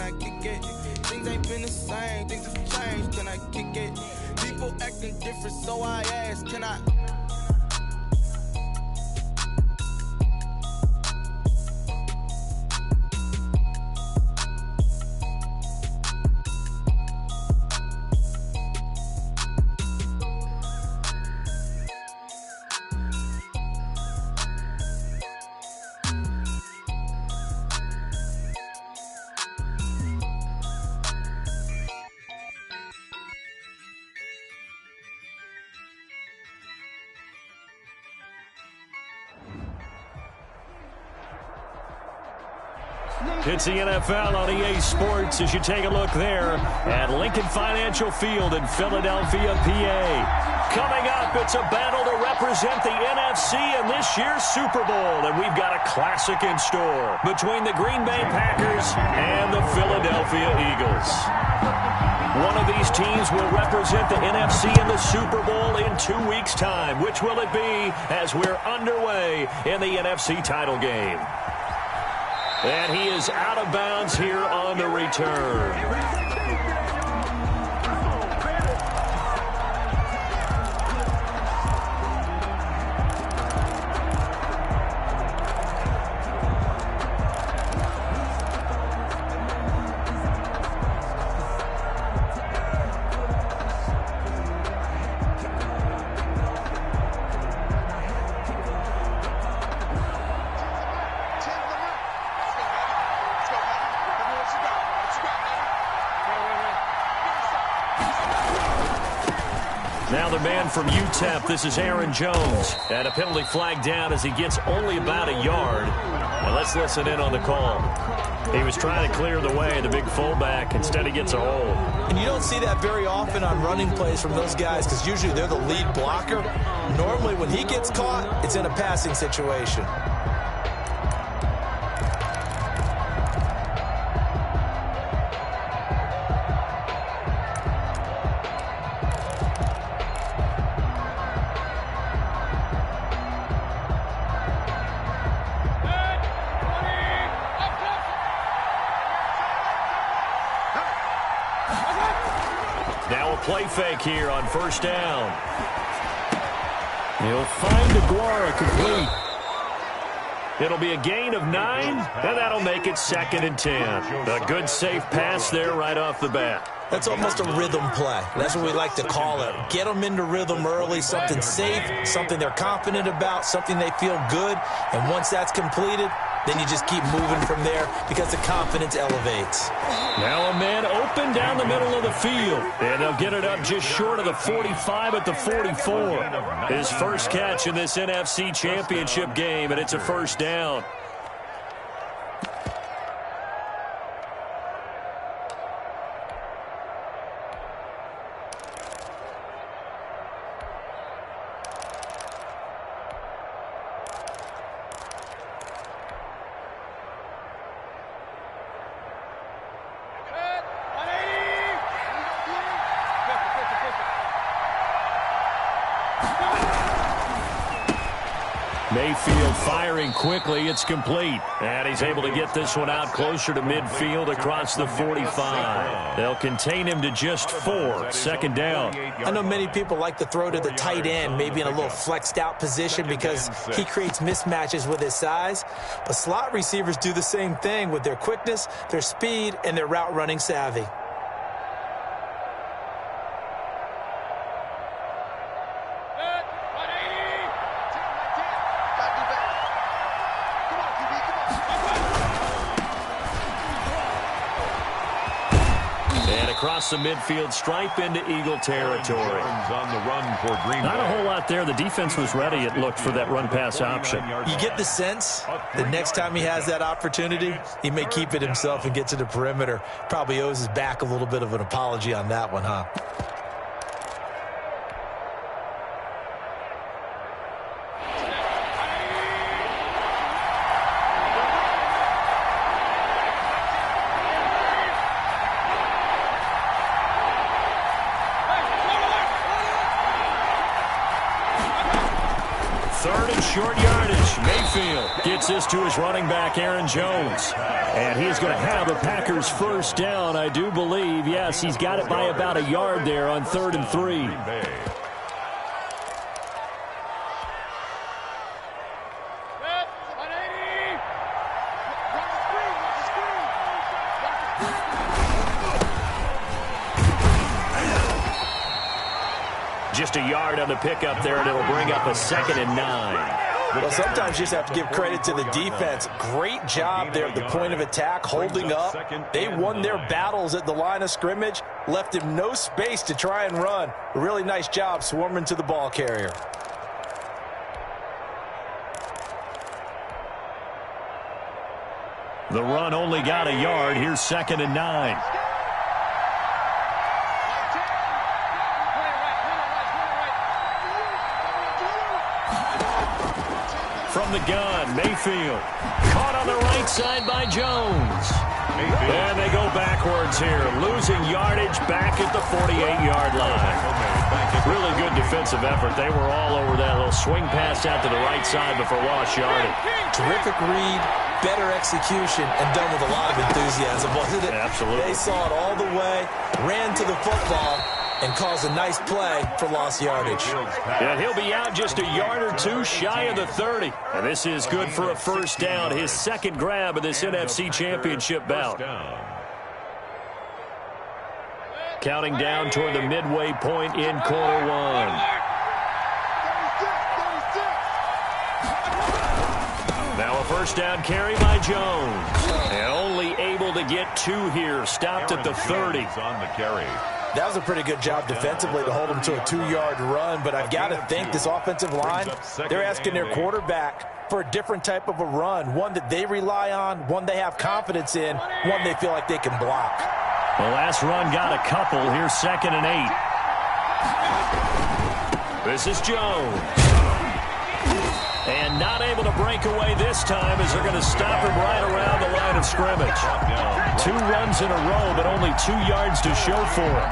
I kick it? Things ain't been the same, things have changed, can I kick it? People acting different, so I ask, can I? It's the NFL on EA Sports as you take a look there at Lincoln Financial Field in Philadelphia, PA. Coming up, it's a battle to represent the NFC in this year's Super Bowl, and we've got a classic in store between the Green Bay Packers and the Philadelphia Eagles. One of these teams will represent the NFC in the Super Bowl in 2 weeks' time. Which will it be as we're underway in the NFC title game? And he is out of bounds here on the return. Now the man from UTEP, this is Aaron Jones. And a penalty flag down as he gets only about a yard. And let's listen in on the call. He was trying to clear the way, the big fullback. Instead he gets a hold. And you don't see that very often on running plays from those guys because usually they're the lead blocker. Normally when he gets caught, it's in a passing situation. Now a play fake here on first down. He'll find Aguara complete. It'll be a gain of 9, and that'll make it 2nd and 10. A good safe pass there right off the bat. That's almost a rhythm play. That's what we like to call it. Get them into rhythm early, something safe, something they're confident about, something they feel good. And once that's completed, then you just keep moving from there because the confidence elevates. Now a man open down the middle of the field. And they'll get it up just short of the 45 at the 44. His first catch in this NFC Championship game, and it's a first down. Mayfield firing quickly. It's complete. And he's able to get this one out closer to midfield across the 45. They'll contain him to just 4. Second down. I know many people like to throw to the tight end, maybe in a little flexed out position because he creates mismatches with his size. But slot receivers do the same thing with their quickness, their speed, and their route running savvy. Across the midfield stripe into Eagle territory. On the run for Green Bay. Not a whole lot there. The defense was ready, it looked, for that run-pass option. You get the sense the next time he has that opportunity, he may keep it himself and get to the perimeter. Probably owes his back a little bit of an apology on that one, huh? Third and short yardage. Mayfield gets this to his running back, Aaron Jones. And he is going to have the Packers first down, I do believe. Yes, he's got it by about a yard there on 3rd and 3. Just a yard on the pickup there, and it'll bring up a 2nd and 9. Well, sometimes you just have to give credit to the defense. Great job there at the point of attack, holding up. They won their battles at the line of scrimmage, left him no space to try and run. A really nice job swarming to the ball carrier. The run only got a yard. Here's 2nd and 9. From the gun, Mayfield. Caught on the right side by Jones. And they go backwards here, losing yardage back at the 48-yard line. Really good defensive effort. They were all over that little swing pass out to the right side before lost yardage. Terrific read, better execution, and done with a lot of enthusiasm, wasn't it? Absolutely. They saw it all the way, ran to the football, and caused a nice play for lost yardage. And he'll be out just a yard or two shy of the 30. And this is good for a first down, his 2nd grab of this NFC Championship bout. Counting down toward the midway point in quarter 1. Now a first down carry by Jones. And only able to get 2 here, stopped at the 30. On the carry. That was a pretty good job defensively to hold him to a 2-yard run, but I've got to think this offensive line, they're asking their quarterback for a different type of a run, one that they rely on, one they have confidence in, one they feel like they can block. The last run got a couple. Here's 2nd and 8. This is Jones. And not able to break away this time as they're going to stop him right around the line of scrimmage. 2 runs in a row, but only 2 yards to show for him.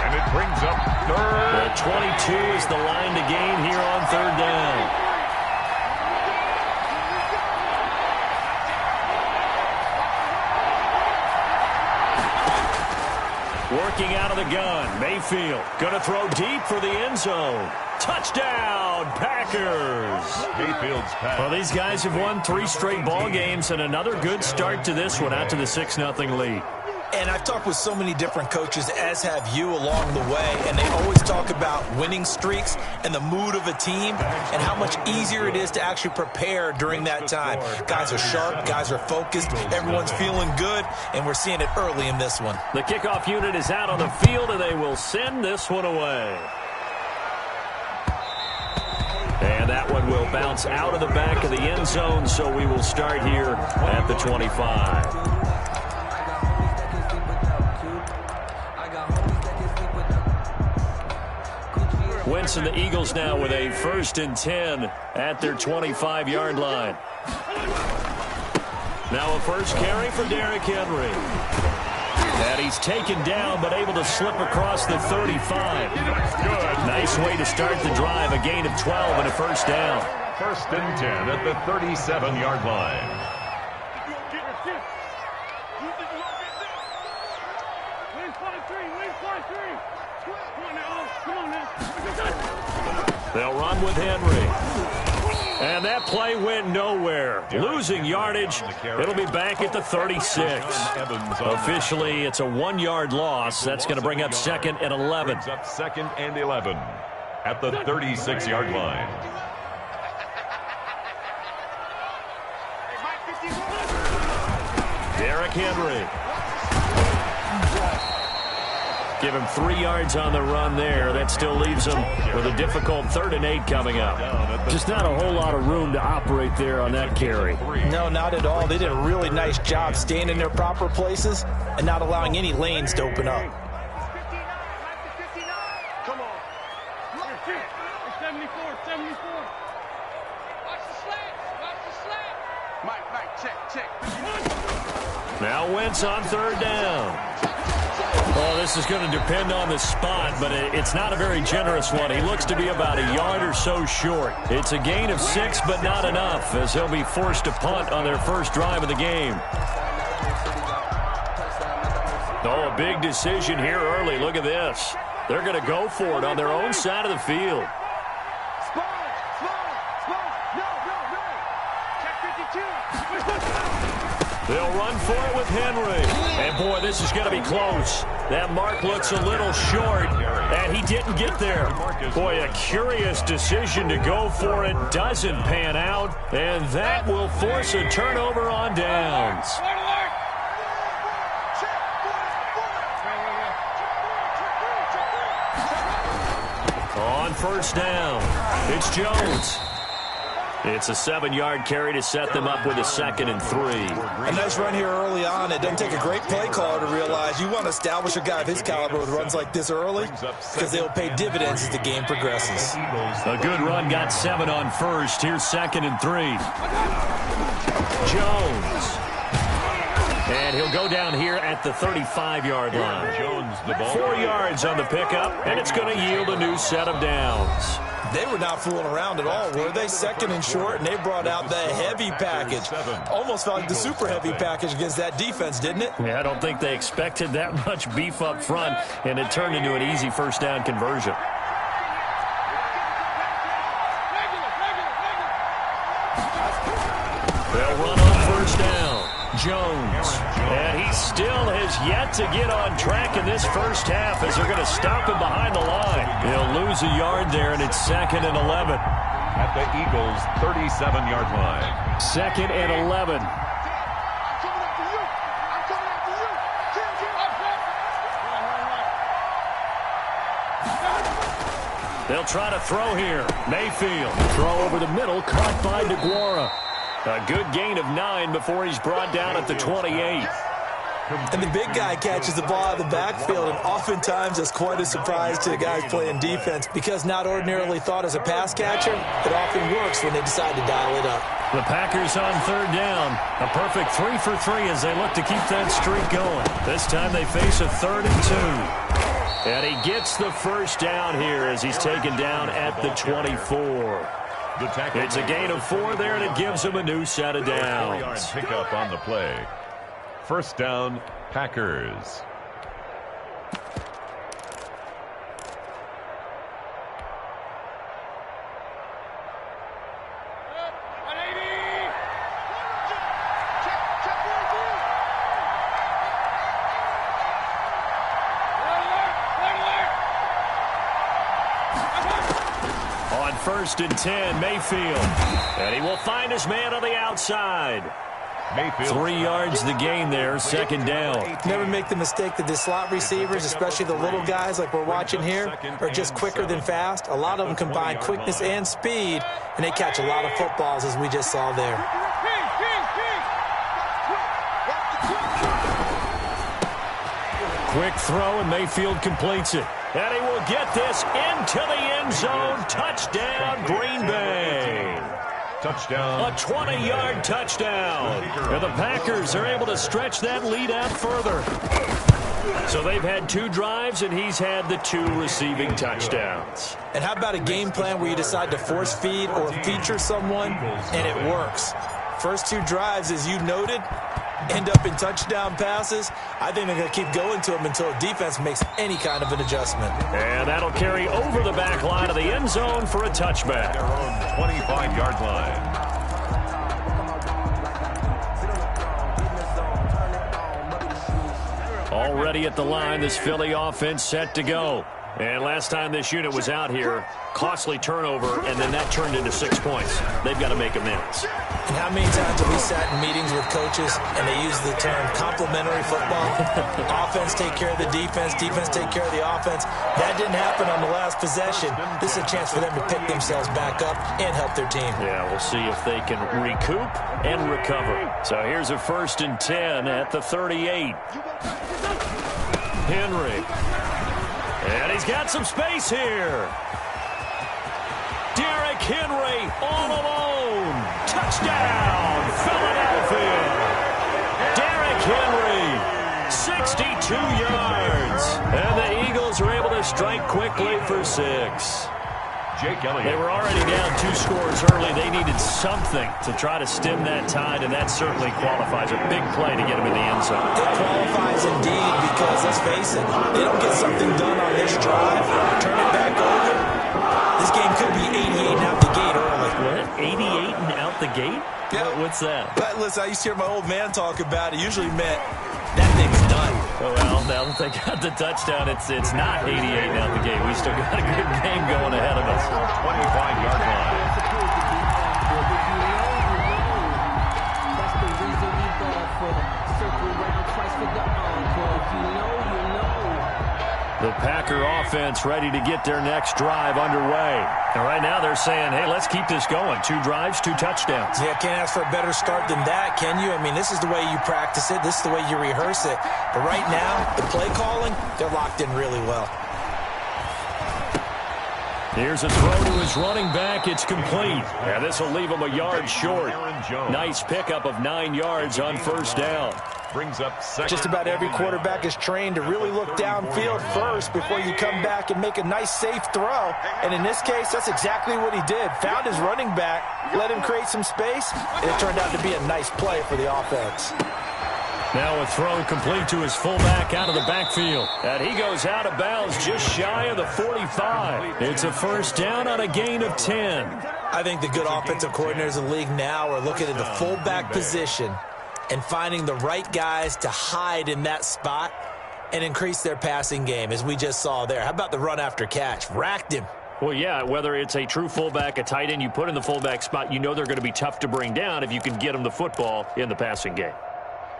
And it brings up 3rd. The 22 is the line to gain here on 3rd down. Working out of the gun, Mayfield going to throw deep for the end zone. Touchdown, Packers! Mayfield's pass. Well, these guys have won 3 straight ball games and another good start to this one out to the 6-0 lead. And I've talked with so many different coaches, as have you, along the way, and they always talk about winning streaks and the mood of a team and how much easier it is to actually prepare during that time. Guys are sharp, guys are focused, everyone's feeling good, and we're seeing it early in this one. The kickoff unit is out on the field, and they will send this one away. And that one will bounce out of the back of the end zone, so we will start here at the 25. Wentz and the Eagles now with a 1st and 10 at their 25-yard line. Now a first carry for Derrick Henry. And he's taken down but able to slip across the 35. Nice way to start the drive. A gain of 12 and a first down. 1st and 10 at the 37-yard line. They'll run with Henry. And that play went nowhere. Losing yardage. It'll be back at the 36. Officially, it's a 1-yard loss. That's going to bring up 2nd and 11. Brings up 2nd and 11 at the 36-yard line. Derrick Henry. Give him 3 yards on the run there. That still leaves him with a difficult 3rd and 8 coming up. Just not a whole lot of room to operate there on that carry. No, not at all. They did a really nice job staying in their proper places and not allowing any lanes to open up. Come on. 74. Watch the slant. Mike, check. Now Wentz on 3rd down. Well, this is going to depend on the spot, but it's not a very generous one. He looks to be about a yard or so short. It's a gain of 6, but not enough, as he'll be forced to punt on their first drive of the game. Oh, a big decision here early. Look at this. They're going to go for it on their own side of the field. They'll run for it with Henry. And, boy, this is going to be close. That mark looks a little short, and he didn't get there. Boy, a curious decision to go for it. Doesn't pan out, and that will force a turnover on downs. On first down, it's Jones. It's a 7-yard carry to set them up with a 2nd and 3. A nice run here early on. It doesn't take a great play caller to realize you want to establish a guy of his caliber with runs like this early because they'll pay dividends as the game progresses. A good run got 7 on first. Here's 2nd and 3. Jones. And he'll go down here at the 35-yard line. Jones, the ball. 4 yards on the pickup, and it's going to yield a new set of downs. They were not fooling around at all, were they? 2nd and short, and they brought out the heavy package. Almost felt like the super heavy package against that defense, didn't it? Yeah, I don't think they expected that much beef up front, and it turned into an easy first down conversion. They'll run on first down. Jones. And he still has yet to get on track in this first half as they're going to stop him behind the line. He'll lose a yard there, and it's 2nd and 11. At the Eagles' 37-yard line. 2nd and 11. They'll try to throw here. Mayfield. Throw over the middle, caught by DeGuara. A good gain of 9 before he's brought down at the 28. And the big guy catches the ball out of the backfield, and oftentimes that's quite a surprise to the guys playing defense because not ordinarily thought as a pass catcher, it often works when they decide to dial it up. The Packers on 3rd down. A perfect 3 for 3 as they look to keep that streak going. This time they face a 3rd and 2. And he gets the first down here as he's taken down at the 24. It's a gain of 4 there, and it gives him a new set of downs. Pickup on the play. First down, Packers. On 1st and 10, Mayfield. And he will find his man on the outside. Mayfield. 3 yards the gain there, 2nd down. Never make the mistake that the slot receivers, especially the little guys like we're watching here, are just quicker than fast. A lot of them combine quickness and speed, and they catch a lot of footballs as we just saw there. Quick throw, and Mayfield completes it. And he will get this into the end zone. Touchdown, Green Bay. Touchdown. A 20-yard touchdown. And the Packers are able to stretch that lead out further. So they've had 2 drives, and he's had the 2 receiving touchdowns. And how about a game plan where you decide to force feed or feature someone, and it works? First 2 drives, as you noted, end up in touchdown passes. I think they're going to keep going to them until defense makes any kind of an adjustment. And that'll carry over the back line of the end zone for a touchback. Their own 25-yard line. Already at the line, this Philly offense set to go. And last time this unit was out here, costly turnover, and then that turned into 6 points. They've got to make amends. And how many times have we sat in meetings with coaches and they use the term complementary football? Offense take care of the defense, defense take care of the offense. That didn't happen on the last possession. This is a chance for them to pick themselves back up and help their team. Yeah, we'll see if they can recoup and recover. So here's a 1st and 10 at the 38. Henry. And he's got some space here. Derrick Henry all alone. Touchdown, Philadelphia. Derrick Henry, 62 yards. strike quickly for 6. Jake Elliott. They were already down 2 scores early. They needed something to try to stem that tide, and that certainly qualifies. A big play to get them in the end zone. It qualifies indeed because, let's face it, they don't get something done on this drive, turn it back over. This game could be 88 and out the gate early. What? 88 and out the gate? Yeah. What's that? But listen, I used to hear my old man talk about it. Usually meant that thing's done. Oh, well, now that they got the touchdown, it's not 88 and out the gate. We still got a good game going ahead of us. 25-yard line. That's the reason we ball for. Circle around twice for the encore. If you know, you know. The Packer offense ready to get their next drive underway. And right now they're saying, hey, let's keep this going. 2 drives, 2 touchdowns. Yeah, can't ask for a better start than that, can you? I mean, this is the way you practice it. This is the way you rehearse it. But right now, the play calling, they're locked in really well. Here's a throw to his running back. It's complete. And this will leave him a yard short. Nice pickup of 9 yards on first down. Brings up second. Just about every quarterback is trained to really look downfield first before you come back and make a nice, safe throw. And in this case, that's exactly what he did. Found his running back, let him create some space, and it turned out to be a nice play for the offense. Now a throw complete to his fullback out of the backfield. And he goes out of bounds just shy of the 45. It's a first down on a gain of 10. I think the good offensive coordinators in the league now are looking at the fullback position and finding the right guys to hide in that spot and increase their passing game, as we just saw there. How about the run after catch? Racked him. Well, yeah, whether it's a true fullback, a tight end you put in the fullback spot, you know they're going to be tough to bring down if you can get them the football in the passing game.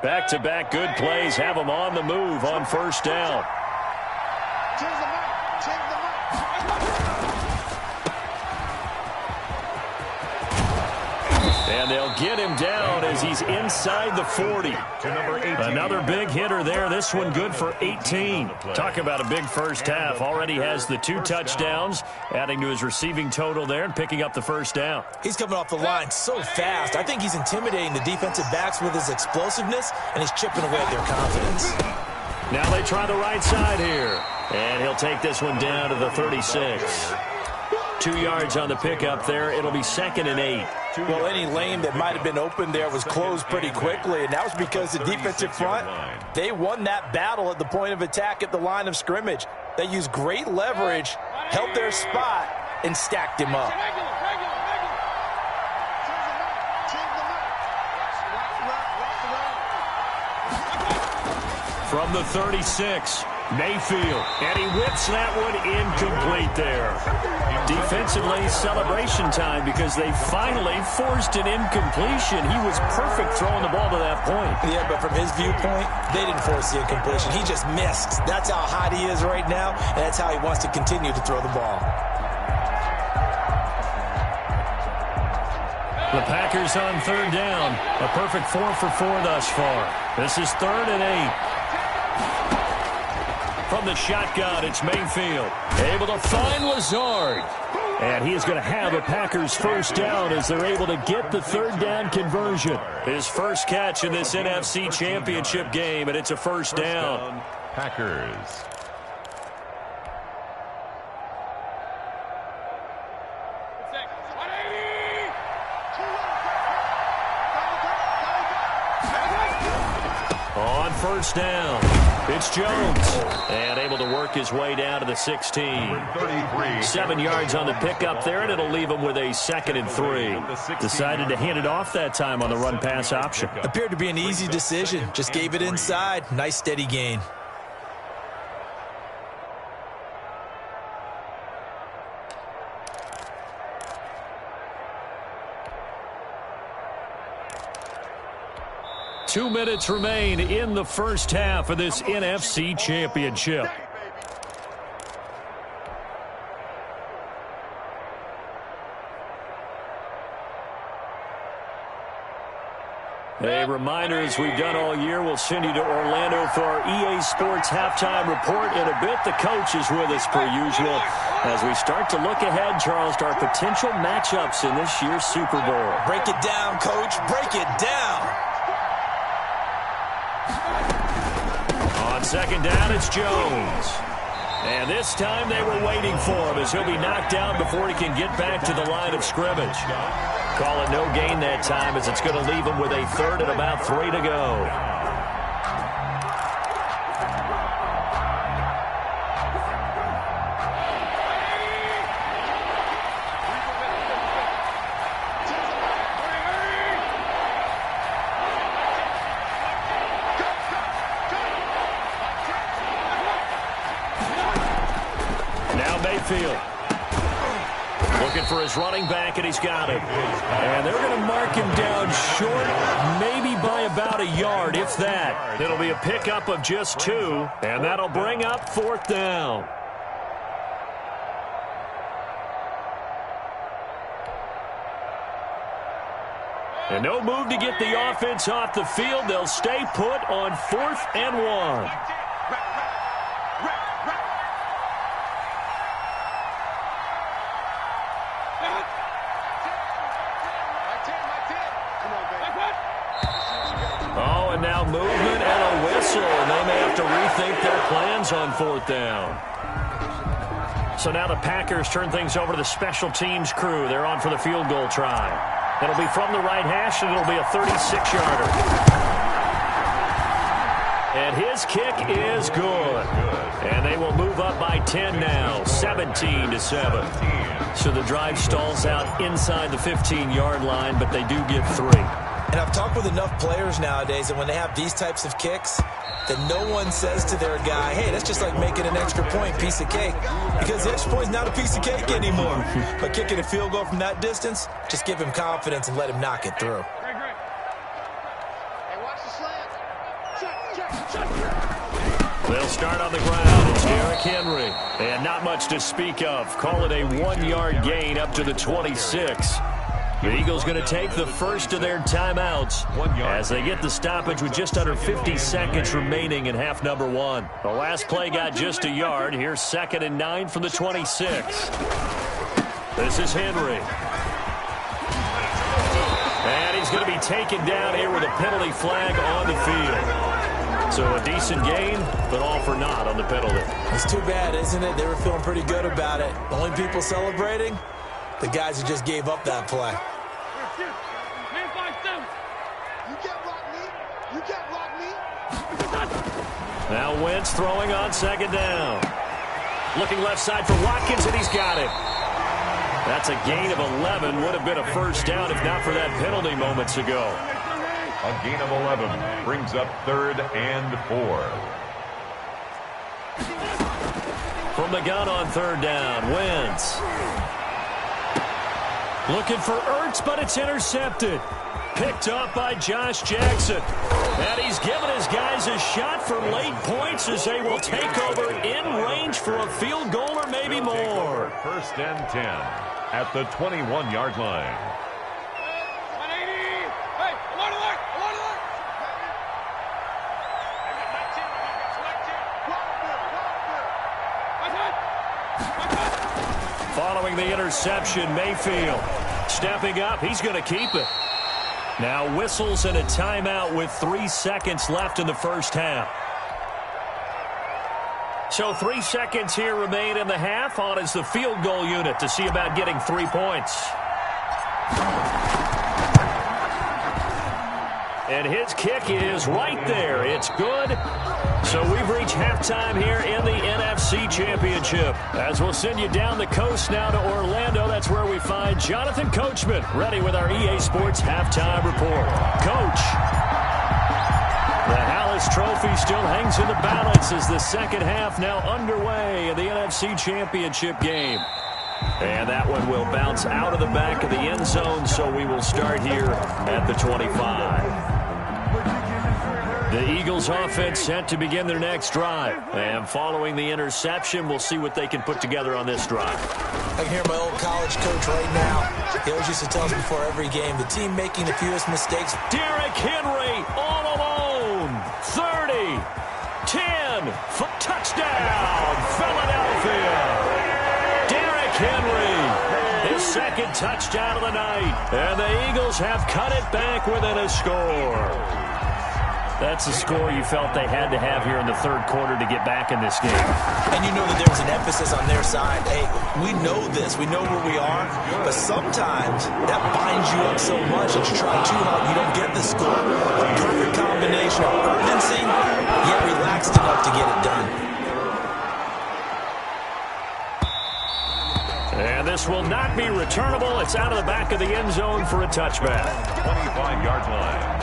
Back-to-back good plays have them on the move on first down. And they'll get him down as he's inside the 40. Another big hitter there. This one good for 18. Talk about a big first half. Already has the 2 touchdowns, adding to his receiving total there and picking up the first down. He's coming off the line so fast. I think he's intimidating the defensive backs with his explosiveness, and he's chipping away at their confidence. Now they try the right side here. And he'll take this one down to the 36. 2 yards on the pickup there. It'll be 2nd and 8. Well, any lane that might have been open there was closed pretty quickly, and that was because the defensive front, they won that battle at the point of attack at the line of scrimmage. They used great leverage, held their spot, and stacked him up. From the 36, Mayfield, and he whips that one incomplete there. Defensively, celebration time because they finally forced an incompletion. He was perfect throwing the ball to that point. Yeah, but from his viewpoint, they didn't force the incompletion. He just missed. That's how hot he is right now, and that's how he wants to continue to throw the ball. The Packers on third down. A perfect 4 for 4 thus far. This is 3rd and 8. From the shotgun, it's Mayfield. Able to find Lazard. And he is going to have a Packers first down as they're able to get the 3rd down conversion. His first catch in this NFC Championship game, and it's a first down. Packers. On first down, it's Jones. And able to work his way down to the 16. 7 yards on the pickup there, and it'll leave him with a 2nd and 3. Decided to hand it off that time on the run-pass option. Appeared to be an easy decision. Just gave it inside. Nice, steady gain. Two minutes remain in the first half of this NFC Championship. A reminder, as we've done all year, we'll send you to Orlando for our EA Sports halftime report in a bit. The coach is with us per usual as we start to look ahead, Charles, to our potential matchups in this year's Super Bowl. Break it down, Coach. Break it down. On second down, it's Jones. And this time they were waiting for him as he'll be knocked down before he can get back to the line of scrimmage. Call it no gain that time as it's going to leave him with a third and about 3 to go. Looking for his running back, and he's got it. And they're going to mark him down short, maybe by about a yard, if that. It'll be a pickup of just 2, and that'll bring up 4th down. And no move to get the offense off the field. They'll stay put on 4th and 1. Now movement and a whistle, and they may have to rethink their plans on 4th down. So now the Packers turn things over to the special teams crew. They're on for the field goal try. It'll be from the right hash, and it'll be a 36-yarder. And his kick is good. And they will move up by 10 now, 17-7. So the drive stalls out inside the 15-yard line, but they do get 3. And I've talked with enough players nowadays that when they have these types of kicks, that no one says to their guy, hey, that's just like making an extra point, piece of cake. Because the extra point is not a piece of cake anymore. But kicking a field goal from that distance, just give him confidence and let him knock it through. They'll start on the ground. It's Derrick Henry. And not much to speak of. Call it a 1-yard gain up to the 26. The Eagles going to take the first of their timeouts as they get the stoppage with just under 50 seconds remaining in half number 1. The last play got just a yard. Here's 2nd and 9 from the 26. This is Henry. And he's going to be taken down here with a penalty flag on the field. So a decent gain, but all for naught on the penalty. It's too bad, isn't it? They were feeling pretty good about it. The only people celebrating, the guys who just gave up that play. Now Wentz throwing on 2nd down. Looking left side for Watkins, and he's got it. That's a gain of 11. Would have been a first down if not for that penalty moments ago. A gain of 11 brings up 3rd and 4. From the gun on 3rd down, Wentz. Looking for Ertz, but it's intercepted. Picked up by Josh Jackson. And he's given his guys a shot for late points as they will take over in range for a field goal or maybe more. 1st and 10 at the 21-yard line. Following the interception, Mayfield stepping up. He's going to keep it. Now whistles and a timeout with 3 seconds left in the first half. So 3 seconds here remain in the half. On is the field goal unit to see about getting 3 points. And his kick is right there. It's good. So we've reached halftime here in the NFC Championship. As we'll send you down the coast now to Orlando, that's where we find Jonathan Coachman ready with our EA Sports Halftime Report. Coach, the Hallis Trophy still hangs in the balance as the second half now underway in the NFC Championship game. And that one will bounce out of the back of the end zone, so we will start here at the 25. The Eagles offense set to begin their next drive. And following the interception, we'll see what they can put together on this drive. I can hear my old college coach right now. He always used to tell us before every game, the team making the fewest mistakes. Derrick Henry all alone. 30, 10, touchdown, Philadelphia. Derrick Henry, his second touchdown of the night. And the Eagles have cut it back within a score. That's the score you felt they had to have here in the third quarter to get back in this game. And you know that there's an emphasis on their side. Hey, we know this. We know where we are. But sometimes that binds you up so much that you try too hard and you don't get the score. The perfect combination of urgency, yet relaxed enough to get it done. And this will not be returnable. It's out of the back of the end zone for a touchback. 25-yard line.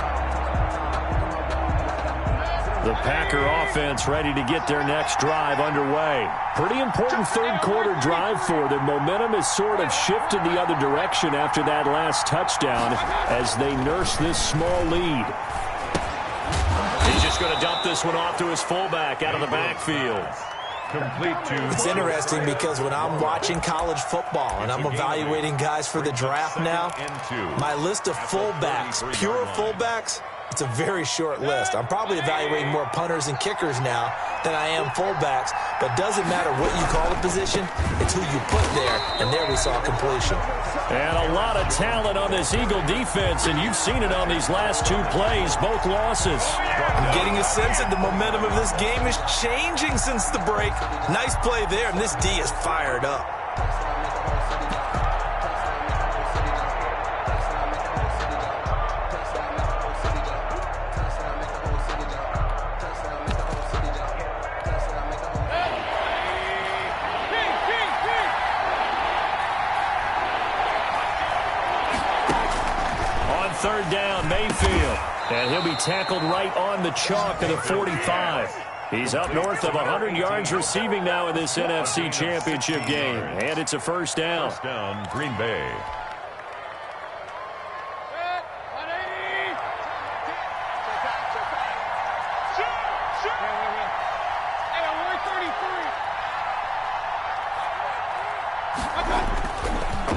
The Packer offense ready to get their next drive underway. Pretty important third quarter drive for them. Momentum has sort of shifted the other direction after that last touchdown as they nurse this small lead. He's just going to dump this one off to his fullback out of the backfield. Complete to... It's interesting because when I'm watching college football and I'm evaluating guys for the draft now, my list of fullbacks, pure fullbacks, it's a very short list. I'm probably evaluating more punters and kickers now than I am fullbacks, but doesn't matter what you call the position, it's who you put there, and there we saw completion. And a lot of talent on this Eagle defense, and you've seen it on these last two plays, both losses. I'm getting a sense that the momentum of this game is changing since the break. Nice play there, and this D is fired up. Third down, Mayfield. And he'll be tackled right on the chalk of the 45. He's up north of 100 yards receiving now in this NFC Championship game. And it's a first down. First down, Green Bay.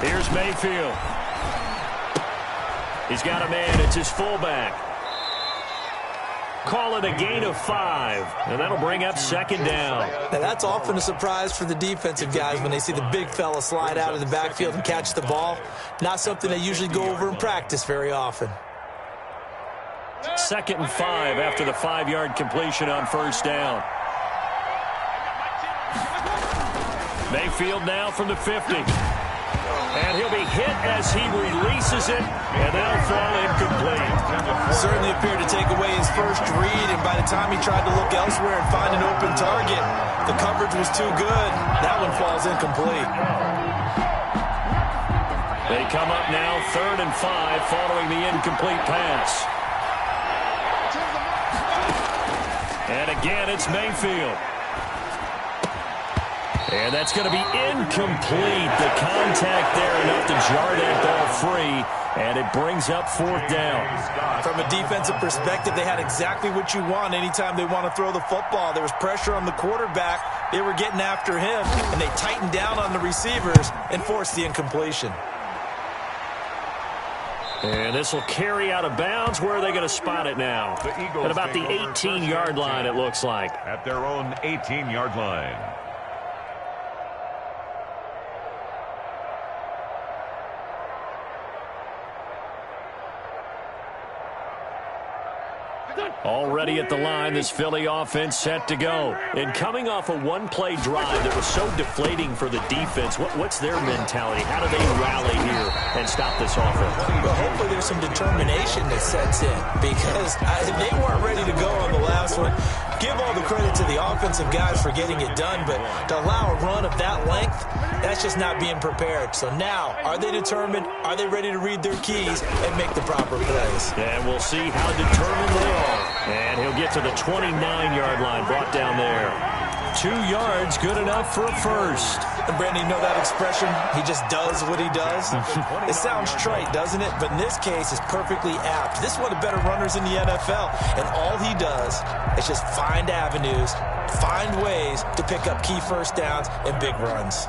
Here's Mayfield. He's got a man. It's his fullback. Call it a gain of 5, and that'll bring up second down. Now, that's often a surprise for the defensive guys when they see the big fella slide out of the backfield and catch the ball. Not something they usually go over in practice very often. Second and 5 after the 5-yard completion on first down. Mayfield now from the 50. And he'll be hit as he releases it, and that'll fall incomplete. Certainly appeared to take away his first read, and by the time he tried to look elsewhere and find an open target, the coverage was too good. That one falls incomplete. They come up now, 3rd and 5, following the incomplete pass. And again, it's Mayfield. And that's going to be incomplete. The contact there enough to jar that ball free, and it brings up 4th down. From a defensive perspective, they had exactly what you want anytime they want to throw the football. There was pressure on the quarterback. They were getting after him, and they tightened down on the receivers and forced the incompletion. And this will carry out of bounds. Where are they going to spot it now? At about the 18-yard line, it looks like. At their own 18-yard line. Already at the line, this Philly offense set to go. And coming off a one-play drive that was so deflating for the defense, what's their mentality? How do they rally here and stop this offense? Well, hopefully there's some determination that sets in, because they weren't ready to go on the last one. Give all the credit to the offensive guys for getting it done, but to allow a run of that length, that's just not being prepared. So now, are they determined? Are they ready to read their keys and make the proper plays? And we'll see how determined they are. And he'll get to the 29-yard line, brought down there. 2 yards, good enough for a first. And Brandon, you know that expression? He just does what he does. It sounds trite, doesn't it? But in this case, it's perfectly apt. This is one of the better runners in the NFL. And all he does is just find avenues, find ways to pick up key first downs and big runs.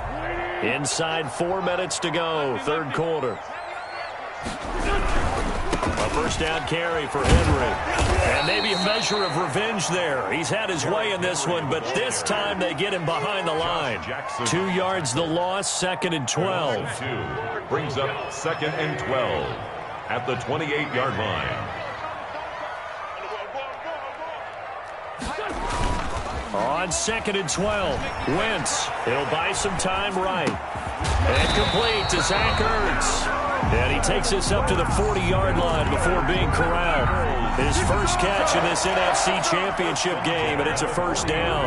Inside 4 minutes to go, third quarter. A first down carry for Henry. And maybe a measure of revenge there. He's had his way in this one, but this time they get him behind the line. 2 yards the loss, 2nd and 12. Brings up 2nd and 12 at the 28-yard line. On 2nd and 12, Wentz. He'll buy some time right. And complete to Zach Ertz. And he takes this up to the 40-yard line before being corralled. His first catch in this NFC Championship game, and it's a first down.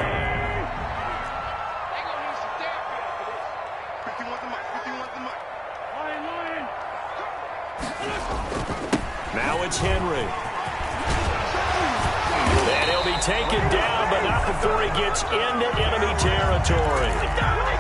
Now it's Henry. And he'll be taken down, but not before he gets into enemy territory.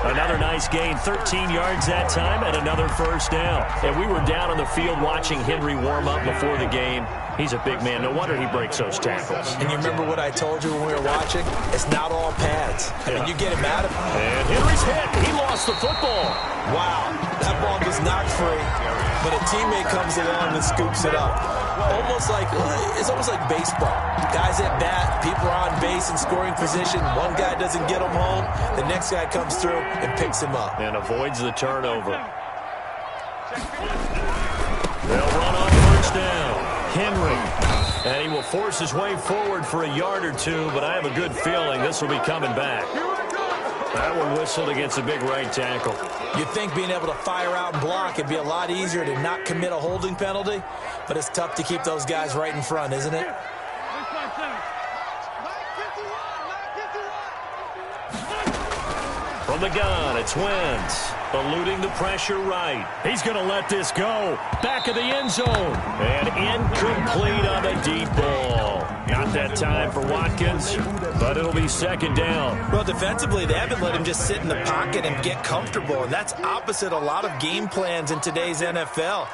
Another nice gain, 13 yards that time, and another first down. And we were down on the field watching Henry warm up before the game. He's a big man. No wonder he breaks those tackles. And you remember what I told you when we were watching? It's not all pads. I mean, you get him out of it. And Henry's hit. He lost the football. Wow, that ball was knocked free, but a teammate comes along and scoops it up. It's almost like baseball. Guys at bat, people are on base in scoring position. One guy doesn't get him home. The next guy comes through and picks him up. And avoids the turnover. They'll run on first down. Henry. And he will force his way forward for a yard or two, but I have a good feeling this will be coming back. That one whistled against a big right tackle. You'd think being able to fire out and block it'd be a lot easier to not commit a holding penalty, but it's tough to keep those guys right in front, isn't it? From the gun, it's Wentz. Eluding the pressure right. He's going to let this go. Back of the end zone. And incomplete on the deep ball. Not that time for Watkins, but it'll be second down. Well, defensively, they haven't let him just sit in the pocket and get comfortable, and that's opposite a lot of game plans in today's NFL.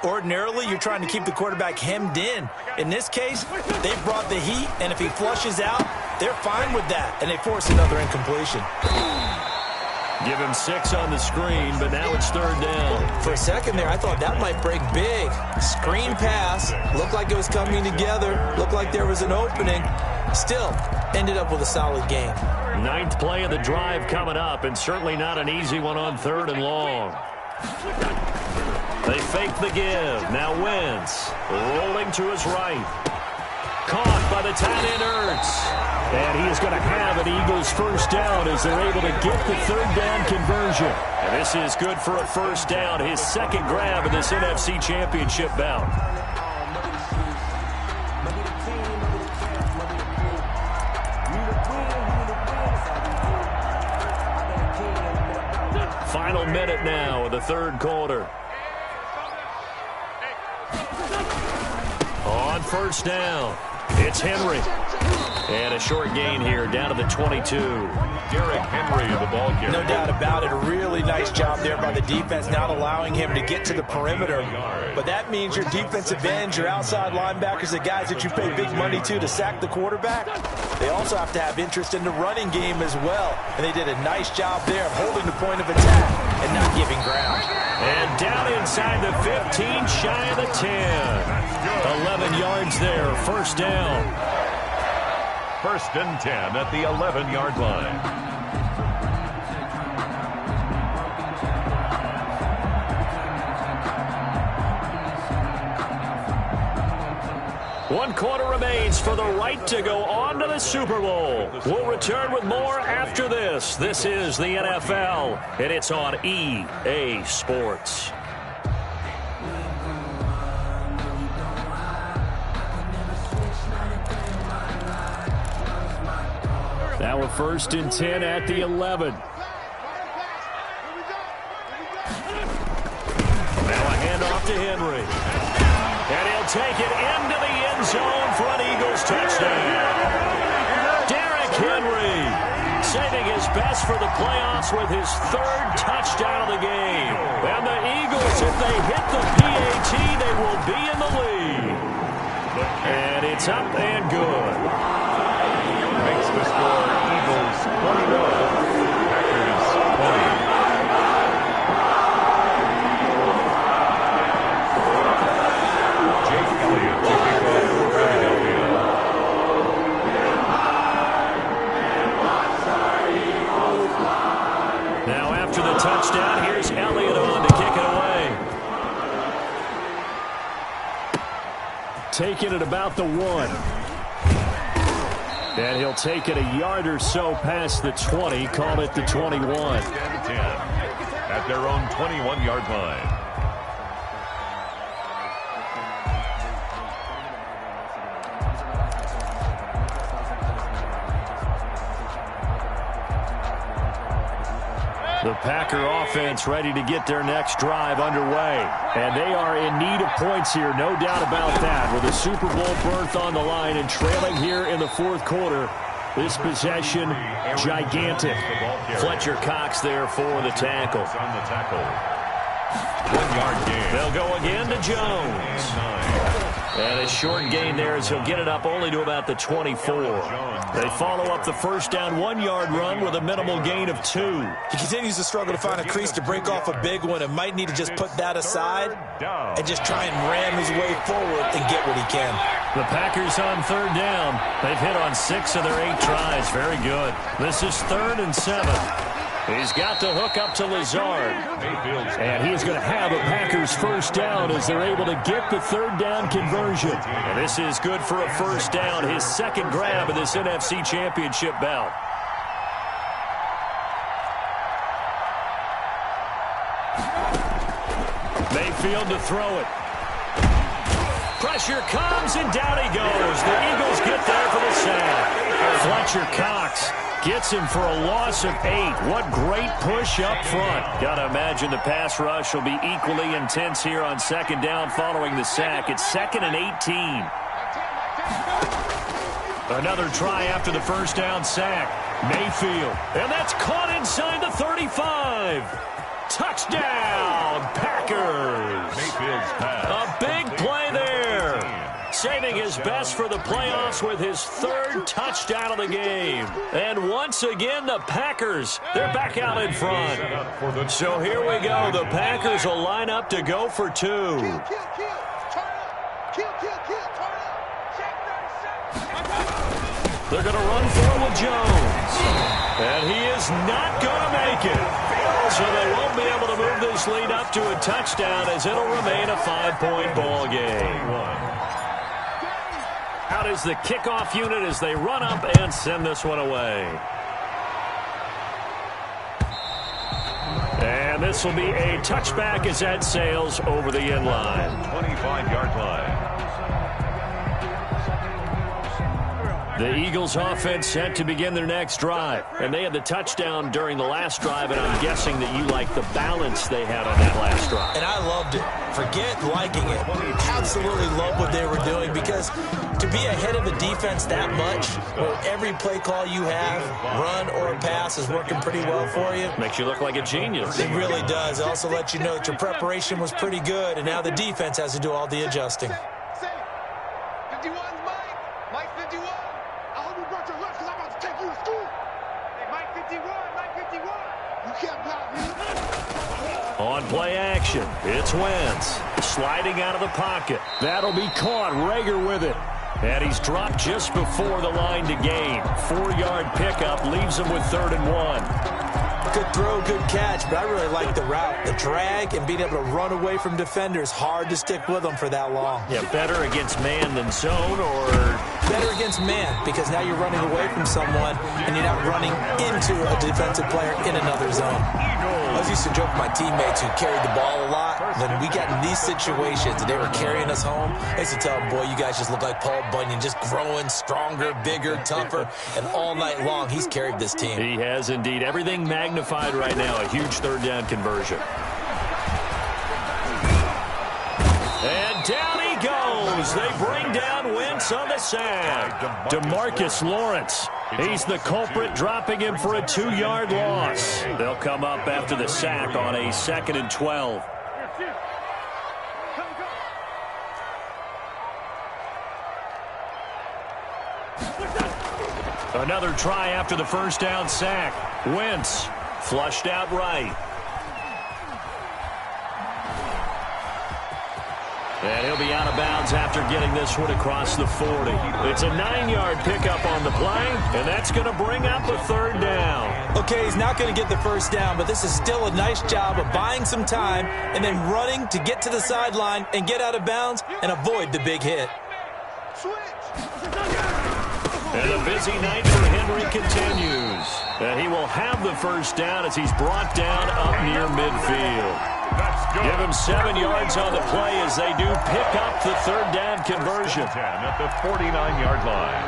Ordinarily, you're trying to keep the quarterback hemmed in. In this case, they've brought the heat, and if he flushes out, they're fine with that, and they force another incompletion. Give him 6 on the screen, but now it's third down. For a second there, I thought that might break big. Screen pass, looked like it was coming together, looked like there was an opening. Still, ended up with a solid game. 9th play of the drive coming up, and certainly not an easy one on 3rd and long. They fake the give. Now Wentz rolling to his right. Caught by the tight end Ertz. And he is going to have an Eagles first down as they're able to get the third down conversion. And this is good for a first down, his second grab in this NFC Championship bout. Final minute now of the third quarter. On first down, it's Henry. And a short gain here, down to the 22. Derrick Henry, the ball carrier. No doubt about it. A really nice job there by the defense, not allowing him to get to the perimeter. But that means your defensive ends, your outside linebackers, the guys that you pay big money to sack the quarterback, they also have to have interest in the running game as well. And they did a nice job there of holding the point of attack and not giving ground. And down inside the 15, shy of the 10. 11 yards there, first down. First and 10 at the 11-yard line. One quarter remains for the right to go on to the Super Bowl. We'll return with more after this. This is the NFL, and it's on EA Sports. Now a first and 10 at the 11. Now a handoff to Henry. And he'll take it into the end zone for an Eagles touchdown. Derrick Henry saving his best for the playoffs with his third touchdown of the game. And the Eagles, if they hit the PAT, they will be in the lead. And it's up and good. Makes the score Eagles 21, Packers 20. Jake Elliott to kick off for Philadelphia. Now after the touchdown, here's Elliott on to kick it away. Taking it about the 1. And he'll take it a yard or so past the 20, call it the 21. 10 at their own 21-yard line. The Packer offense ready to get their next drive underway. And they are in need of points here, no doubt about that. With a Super Bowl berth on the line and trailing here in the fourth quarter, this possession, gigantic. Fletcher Cox there for the tackle. 1-yard gain. They'll go again to Jones. And a short gain there as he'll get it up only to about the 24. They follow up the first down 1-yard run with a minimal gain of 2. He continues to struggle to find a crease to break off a big one and might need to just put that aside and just try and ram his way forward and get what he can. The Packers on third down. They've hit on 6 of their 8 tries. Very good. This is 3rd and 7. He's got the hook up to Lazard. And he's going to have a Packers first down as they're able to get the third down conversion. And this is good for a first down, his second grab of this NFC Championship bout. Mayfield to throw it. Pressure comes, and down he goes. The Eagles get there for the sack. Fletcher Cox gets him for a loss of 8. What great push up front. Got to imagine the pass rush will be equally intense here on second down following the sack. It's 2nd and 18. Another try after the first down sack. Mayfield. And that's caught inside the 35. Touchdown, Packers. Mayfield's pass. A big play there. Saving his best for the playoffs with his 3rd touchdown of the game. And once again, the Packers, they're back out in front. So here we go. The Packers will line up to go for 2. They're going to run for it with Jones. And he is not going to make it. So they won't be able to move this lead up to a touchdown as it'll remain a 5-point ball game. Out is the kickoff unit as they run up and send this one away. And this will be a touchback as that sails over the end line. 25-yard line. The Eagles offense set to begin their next drive. And they had the touchdown during the last drive, and I'm guessing that you like the balance they had on that last drive. And I loved it. Forget liking it. Absolutely love what they were doing, because to be ahead of a defense that much, where every play call you have, run or pass, is working pretty well for you. Makes you look like a genius. It really does. It also lets you know that your preparation was pretty good, and now the defense has to do all the adjusting. 51's Mike. Mike 51. I hope you brought your lunch because I'm about to take you to school. Hey, Mike 51. Mike 51. You can't block me. On play action, it's Wentz. Sliding out of the pocket. That'll be caught. Rager with it. And he's dropped just before the line to gain. 4-yard pickup leaves him with 3rd and 1. Good throw, good catch, but I really like the route. The drag and being able to run away from defenders, hard to stick with them for that long. Yeah, better against man than zone, or better against man, because now you're running away from someone and you're not running into a defensive player in another zone. I used to joke with my teammates who carried the ball a lot. When we got in these situations and they were carrying us home, I used to tell them, boy, you guys just look like Paul Bunyan, just growing stronger, bigger, tougher, and all night long he's carried this team. He has indeed. Everything magnified right now. A huge 3rd down conversion. And down he goes. They bring down Wentz on the sack. DeMarcus Lawrence. He's the culprit, dropping him for a 2-yard loss. They'll come up after the sack on a 2nd and 12. Another try after the first down sack. Wentz flushed out right. And he'll be out of bounds after getting this one across the 40. It's a 9-yard pickup on the play, and that's going to bring up a 3rd down. Okay, he's not going to get the first down, but this is still a nice job of buying some time and then running to get to the sideline and get out of bounds and avoid the big hit. And the busy night for Henry continues. And he will have the first down as he's brought down up near midfield. Give him 7 yards on the play as they do pick up the third down conversion. 10 at the 49-yard line.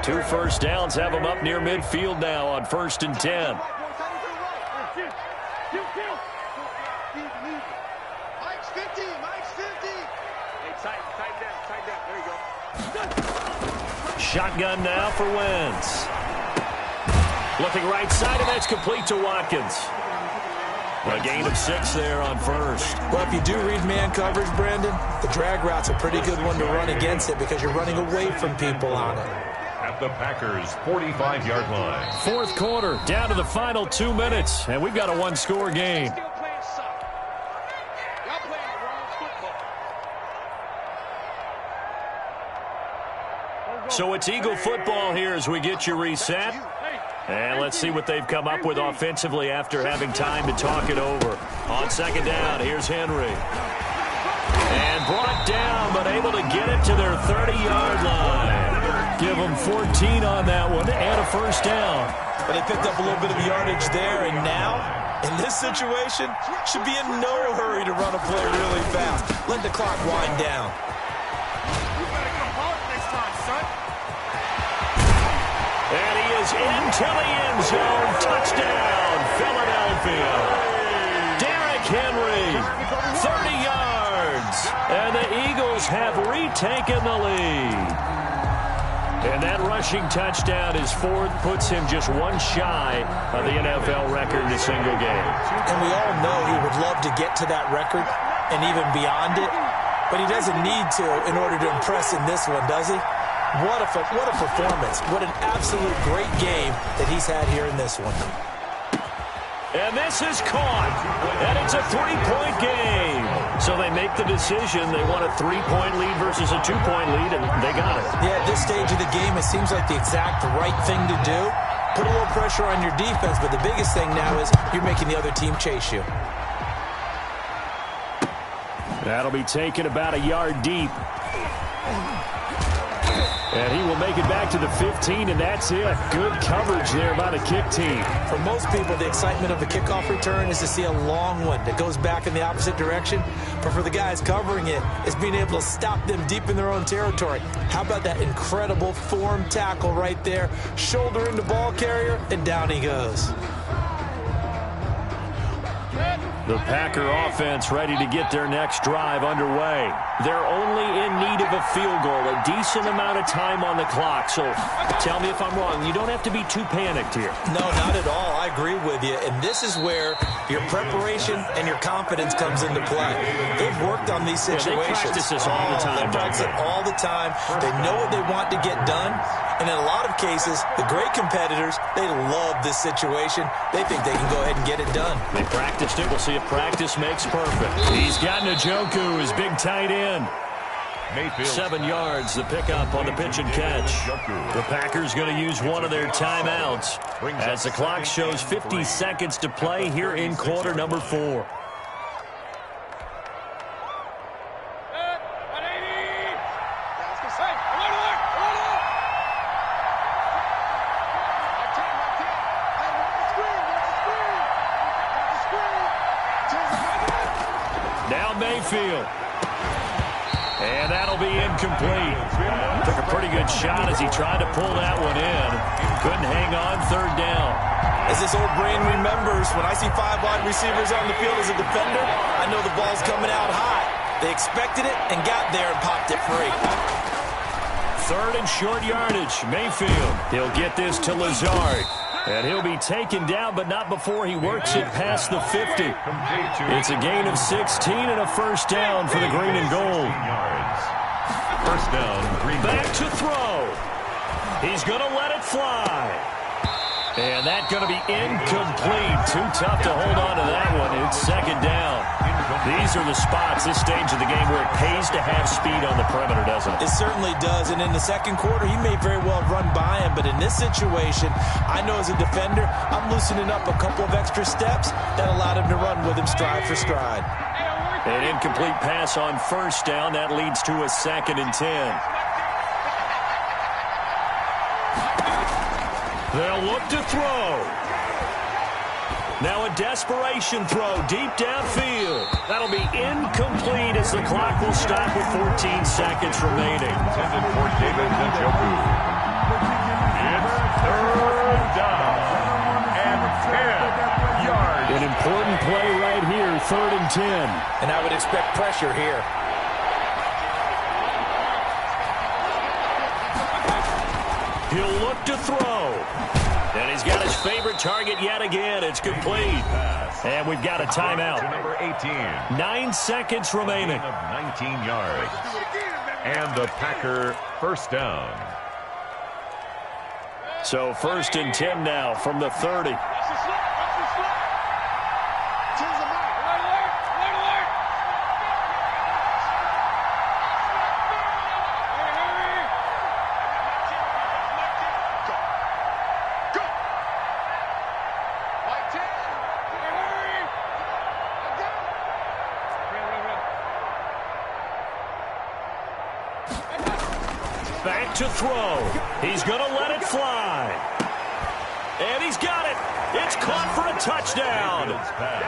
2 first downs have them up near midfield now on 1st and 10. Mike's 50. Mike's 50. Hey, tighten down. There you go. Shotgun now for Wentz. Looking right side, and that's complete to Watkins. A gain of 6 there on first. Well, if you do read man coverage, Brandon, the drag route's a pretty good one to run against it because you're running away from people on it. At the Packers' 45-yard line. 4th quarter, down to the final 2 minutes, and we've got a 1-score game. Still playing soccer. Y'all playing the wrong football. So it's Eagle football here as we get you reset. And let's see what they've come up with offensively after having time to talk it over. On 2nd down, here's Henry. And brought down, but able to get it to their 30-yard line. Give them 14 on that one and a first down. But they picked up a little bit of yardage there, and now, in this situation, should be in no hurry to run a play really fast. Let the clock wind down. You better come hard next time, son. And he is into the end zone. Touchdown, Philadelphia. Derrick Henry, 30 yards. And the Eagles have retaken the lead. And that rushing touchdown is 4th, puts him just 1 shy of the NFL record in a single game. And we all know he would love to get to that record and even beyond it, but he doesn't need to in order to impress in this one, does he? What a performance. What an absolute great game that he's had here in this one. And this is caught. And it's a 3-point game. So they make the decision. They want a 3-point lead versus a 2-point lead, and they got it. Yeah, at this stage of the game, it seems like the exact right thing to do. Put a little pressure on your defense, but the biggest thing now is you're making the other team chase you. That'll be taken about a yard deep. And he will make it back to the 15, and that's it. Good coverage there by the kick team. For most people, the excitement of the kickoff return is to see a long one that goes back in the opposite direction. But for the guys covering it, it's being able to stop them deep in their own territory. How about that incredible form tackle right there? Shoulder into ball carrier, and down he goes. The Packer offense ready to get their next drive underway. They're only in need of a field goal, a decent amount of time on the clock. So tell me if I'm wrong. You don't have to be too panicked here. No, not at all. I agree with you. And this is where your preparation and your confidence comes into play. They've worked on these situations. They practice this all the time. They practice it all the time. They know what they want to get done. And in a lot of cases, the great competitors, they love this situation. They think they can go ahead and get it done. They practiced it. We'll see if practice makes perfect. He's got Njoku, his big tight end. Mayfield. 7 yards, the pickup on the pitch and catch. The Packers going to use one of their timeouts as the clock shows 50 seconds to play here in quarter number 4. Now Mayfield. And that'll be incomplete. Took a pretty good shot as he tried to pull that one in. Couldn't hang on, 3rd down. As this old brain remembers, when I see 5 wide receivers on the field as a defender, I know the ball's coming out high. They expected it and got there and popped it free. 3rd and short yardage. Mayfield. He'll get this to Lazard. And he'll be taken down, but not before he works it past the 50. It's a gain of 16 and a first down for the green and gold. First down, green. Back to throw. He's going to let it fly. And that's going to be incomplete. Too tough to hold on to that one. It's second down. These are the spots, this stage of the game, where it pays to have speed on the perimeter, doesn't it? It certainly does. And in the second quarter, he may very well run by him. But in this situation, I know as a defender, I'm loosening up a couple of extra steps that allowed him to run with him stride for stride. An incomplete pass on first down. That leads to a 2nd and 10. They'll look to throw. Now a desperation throw deep downfield. That'll be incomplete as the clock will stop with 14 seconds remaining. Intended for David Njoku. It's third down and 10 yards. An important play right here, 3rd and 10. And I would expect pressure here. He'll look to throw. And he's got his favorite target yet again. It's complete. And we've got a timeout. To number 18. 9 seconds remaining. Of 19 yards. And the Packer first down. So 1st and 10 now from the 30. Back to throw. He's going to let it fly. And he's got it. It's caught for a touchdown.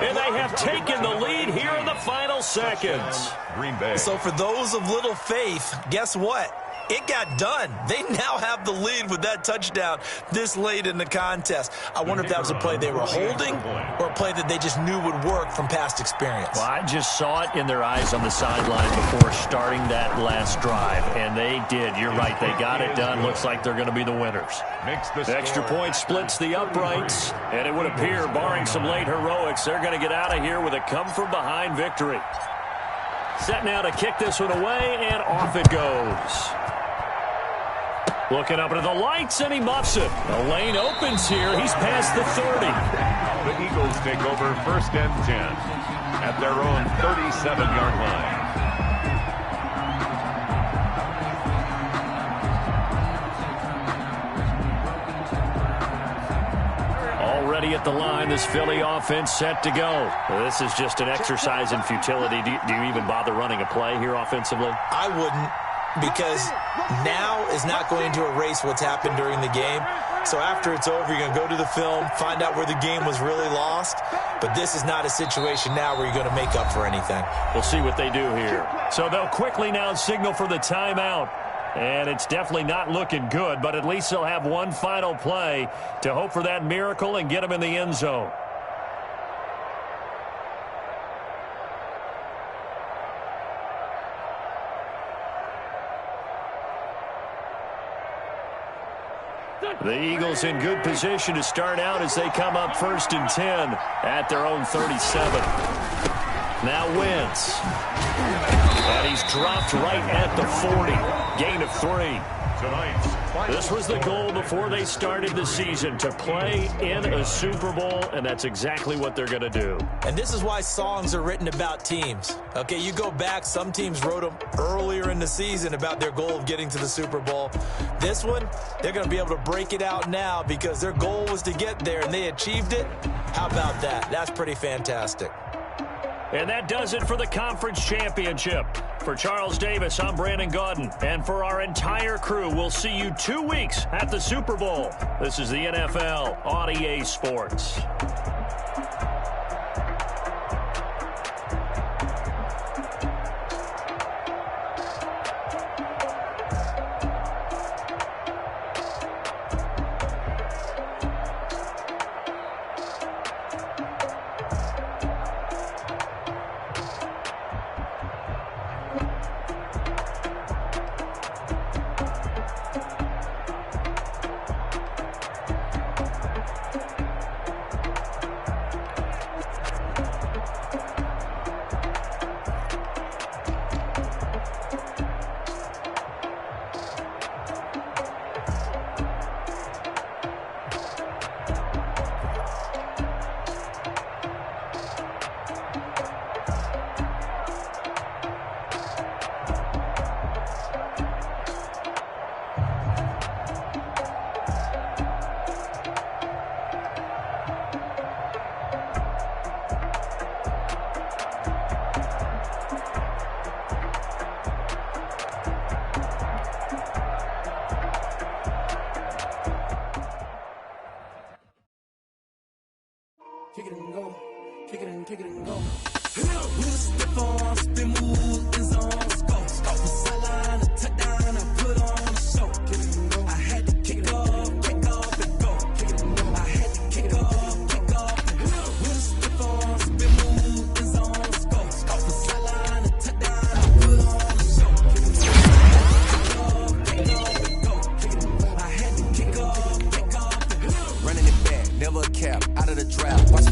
And they have taken the lead here in the final seconds. Green Bay. So for those of little faith, guess what? It got done. They now have the lead with that touchdown this late in the contest. I wonder if that was a play they were holding or a play that they just knew would work from past experience. Well, I just saw it in their eyes on the sideline before starting that last drive, and they did. You're right. They got it done. Looks like they're going to be the winners. The extra point splits the uprights, and it would appear, barring some late heroics, they're going to get out of here with a come-from-behind victory. Set now to kick this one away, and off it goes. Looking up into the lights, and he muffs it. The lane opens here. He's past the 30. The Eagles take over 1st and 10 at their own 37-yard line. Already at the line, this Philly offense set to go. Well, this is just an exercise in futility. Do you even bother running a play here offensively? I wouldn't, because now is not going to erase what's happened during the game. So after it's over, you're going to go to the film, find out where the game was really lost. But this is not a situation now where you're going to make up for anything. We'll see what they do here. So they'll quickly now signal for the timeout. And it's definitely not looking good, but at least they'll have one final play to hope for that miracle and get them in the end zone. The Eagles in good position to start out as they come up 1st and 10 at their own 37. Now Wentz. And he's dropped right at the 40. Gain of 3. This was the goal before they started the season, to play in a Super Bowl, and that's exactly what they're going to do. And this is why songs are written about teams. Okay, you go back, some teams wrote them earlier in the season about their goal of getting to the Super Bowl. This one, they're going to be able to break it out now because their goal was to get there, and they achieved it. How about that? That's pretty fantastic. And that does it for the conference championship. For Charles Davis, I'm Brandon Gaudin. And for our entire crew, we'll see you 2 weeks at the Super Bowl. This is the NFL on EA Sports. kick it and go. With a stiff on, spin move, in zone, go. From sideline to touchdown, I put on a show. I had to kick off and go. I had to kick off and go. With a stiff on, spin move, in zone, go. From sideline to touchdown, I put on a show. I had to kick off. Running it back, never a cap, out of the draft. Watch